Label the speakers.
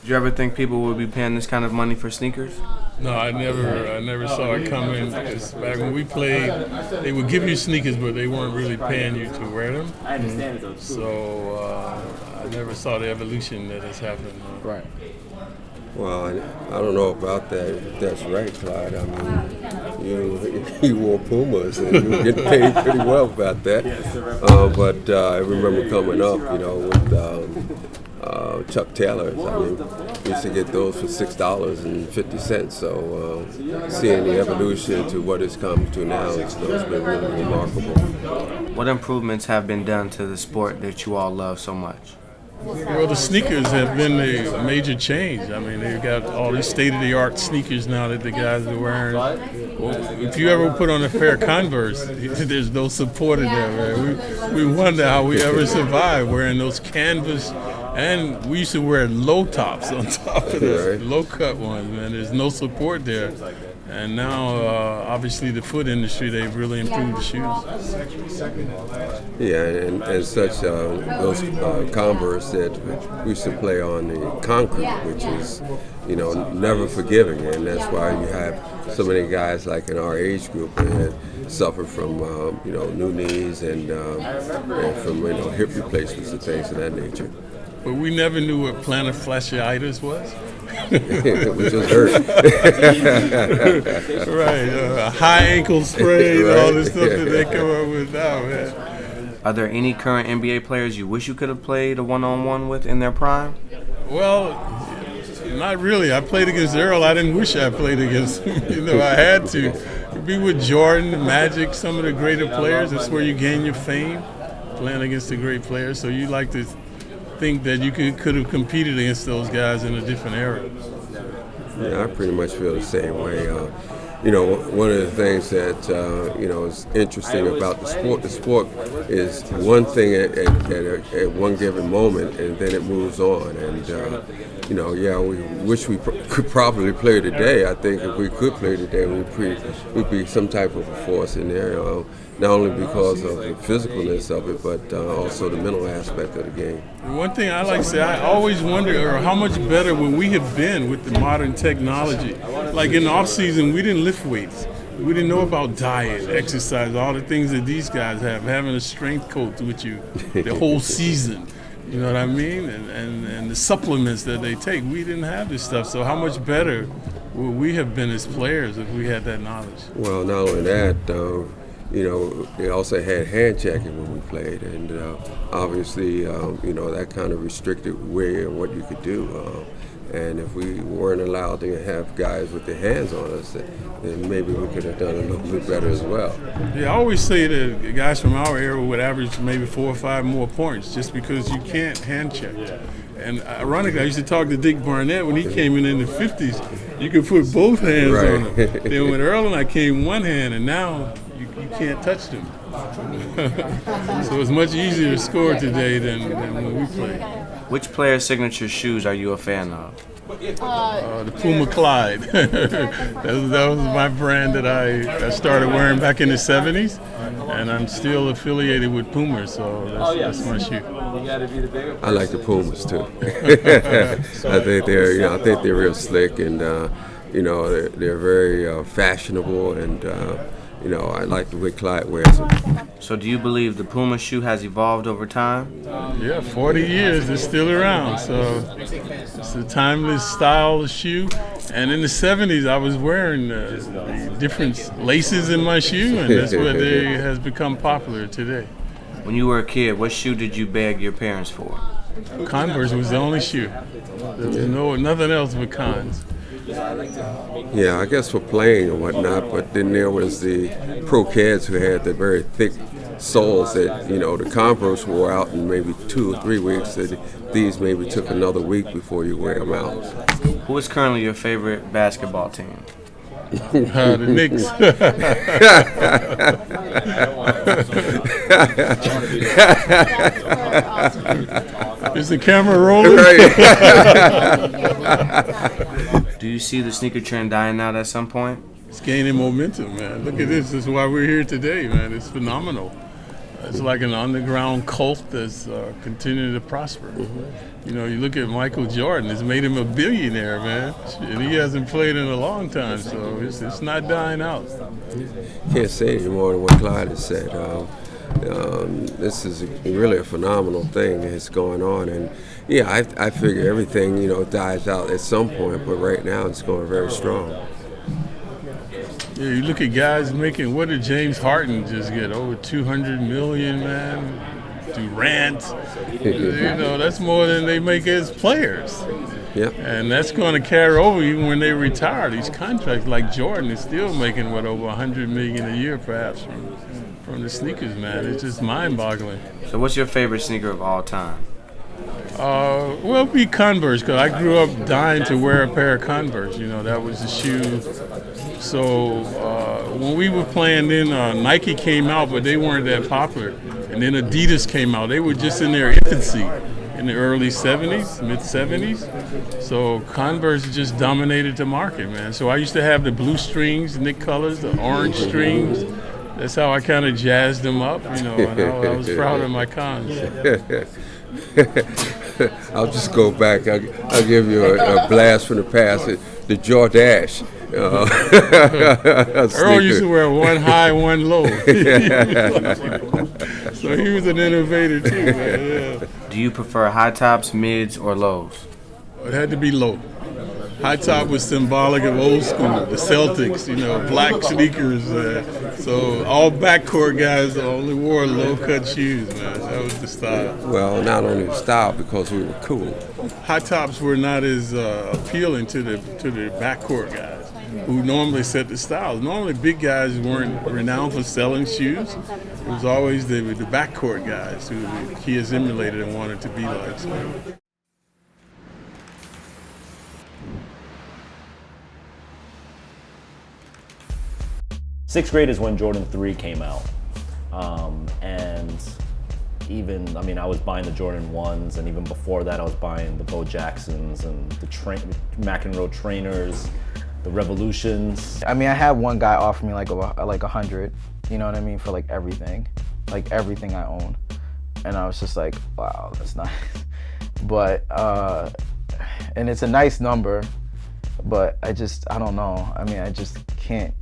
Speaker 1: Did you ever think people would be paying this kind of money for sneakers?
Speaker 2: No, I never saw it coming. Because back when we played, they would give you sneakers, but they weren't really paying you to wear them.
Speaker 3: I understand it though.
Speaker 2: So I never saw the evolution that has happened.
Speaker 1: Right.
Speaker 4: Well, I don't know about that. If that's right, Clyde. I mean, you wore Pumas and you get paid pretty well about that. But I remember coming up, with Chuck Taylors. I mean, we used to get those for $6.50. So seeing the evolution to what it's come to now, it's been really remarkable.
Speaker 1: What improvements have been done to the sport that you all love so much?
Speaker 2: Well, the sneakers have been a major change. I mean, they've got all these state-of-the-art sneakers now that the guys are wearing. Well, if you ever put on a pair of Converse, there's no support in there, man. We wonder how we ever survived wearing those canvas, and we used to wear low tops on top of this, low-cut ones, man. There's no support there. And now, obviously, the foot industry, they've really improved the shoes.
Speaker 4: Yeah, and such those Converse that we used to play on the concrete, which is, never forgiving. And that's why you have so many guys like in our age group that suffer from, new knees and from, hip replacements and things of that nature.
Speaker 2: But we never knew what plantar fasciitis was.
Speaker 4: Which was hurt.
Speaker 2: Right, high ankle sprain, all the stuff that they come up with now, man.
Speaker 1: Are there any current NBA players you wish you could have played a one-on-one with in their prime?
Speaker 2: Well, not really. I played against Earl. I didn't wish I played against him. I had to. Be with Jordan, Magic, some of the greater players. That's where you gain your fame, playing against the great players. So you like to think that you could have competed against those guys in a different era.
Speaker 4: Yeah, I pretty much feel the same way. One of the things that is interesting about the sport is one thing at one given moment, and then it moves on. And we wish we could probably play today. I think if we could play today, we'd be some type of a force in there. Not only because of the physicalness of it, but also the mental aspect of the game.
Speaker 2: One thing I like to say, I always wonder how much better would we have been with the modern technology. Like in the off season, we didn't lift weights. We didn't know about diet, exercise, all the things that these guys have, having a strength coach with you the whole season. You know what I mean? And the supplements that they take, we didn't have this stuff. So how much better would we have been as players if we had that knowledge?
Speaker 4: Well, not only that, they also had hand checking when we played, and obviously, that kind of restricted way of what you could do. And if we weren't allowed to have guys with their hands on us, then maybe we could have done a little bit better as well.
Speaker 2: Yeah, I always say that guys from our era would average maybe 4 or 5 more points just because you can't hand check. And ironically, I used to talk to Dick Barnett when he came in the 50s. You could put both hands on him. Then when Earl and I came one hand, and now you can't touch them. So it's much easier to score today than when we played.
Speaker 1: Which player's signature shoes are you a fan of?
Speaker 2: The Puma Clyde. that was my brand that I started wearing back in the 70s, and I'm still affiliated with Puma, so that's my shoe.
Speaker 4: I like the Pumas too. I think they're real slick, and they're very fashionable, and I like the way Clyde wears them.
Speaker 1: So do you believe the Puma shoe has evolved over time?
Speaker 2: Yeah, 40 years, it's still around. So it's a timeless style of shoe. And in the 70s, I was wearing different laces in my shoe, and that's what has become popular today.
Speaker 1: When you were a kid, what shoe did you beg your parents for?
Speaker 2: Converse was the only shoe. There was nothing else but Cons.
Speaker 4: Yeah, I guess for playing and whatnot, but then there was the pro kids who had the very thick soles that, the Converse wore out in maybe 2 or 3 weeks. That these maybe took another week before you wear them out.
Speaker 1: Who is currently your favorite basketball team?
Speaker 2: The Knicks. Is the camera rolling?
Speaker 1: Do you see the sneaker trend dying out at some point?
Speaker 2: It's gaining momentum, man. Look at this. This is why we're here today, man. It's phenomenal. It's like an underground cult that's continuing to prosper. You know, you look at Michael Jordan, it's made him a billionaire, man. And he hasn't played in a long time, so it's not dying out.
Speaker 4: Can't say any more than what Clyde has said. This is really a phenomenal thing that's going on, and yeah, I figure everything, you know, dies out at some point, but right now it's going very strong.
Speaker 2: Yeah, you look at guys making, what did James Harden just get? Over $200 million, man. Durant, you know, that's more than they make as players.
Speaker 4: Yep.
Speaker 2: And that's going to carry over even when they retire. These contracts, like Jordan, is still making over $100 million a year, perhaps, from the sneakers, man. It's just mind-boggling.
Speaker 1: So, what's your favorite sneaker of all time?
Speaker 2: Well, it'd be Converse, because I grew up dying to wear a pair of Converse. You know, that was the shoe. So when we were playing then, Nike came out, but they weren't that popular. And then Adidas came out. They were just in their infancy in the early 70s, mid-70s. So Converse just dominated the market, man. So I used to have the blue strings, Nick Colors, the orange strings. That's how I kind of jazzed them up, you know, and I was proud of my cons.
Speaker 4: I'll just go back. I'll give you a blast from the past. The Jordache.
Speaker 2: Earl used to wear one high, one low. So he was an innovator too, man. Yeah.
Speaker 1: Do you prefer high tops, mids, or lows?
Speaker 2: It had to be low. High top was symbolic of old school, the Celtics, you know, black sneakers. So all backcourt guys only wore low-cut shoes, man. That was the style.
Speaker 4: Well, not only the style, because we were cool.
Speaker 2: High tops were not as appealing to the backcourt guys, who normally set the styles. Normally, big guys weren't renowned for selling shoes. It was always the backcourt guys who the kids emulated and wanted to be like. So.
Speaker 3: Sixth grade is when Jordan 3 came out. And even, I mean, I was buying the Jordan 1s, and even before that I was buying the Bo Jacksons and the McEnroe trainers, the Revolutions.
Speaker 5: I mean, I had one guy offer me like 100, you know what I mean, for like everything I own. And I was just like, wow, that's nice. But, and it's a nice number, but I don't know. I mean, I just can't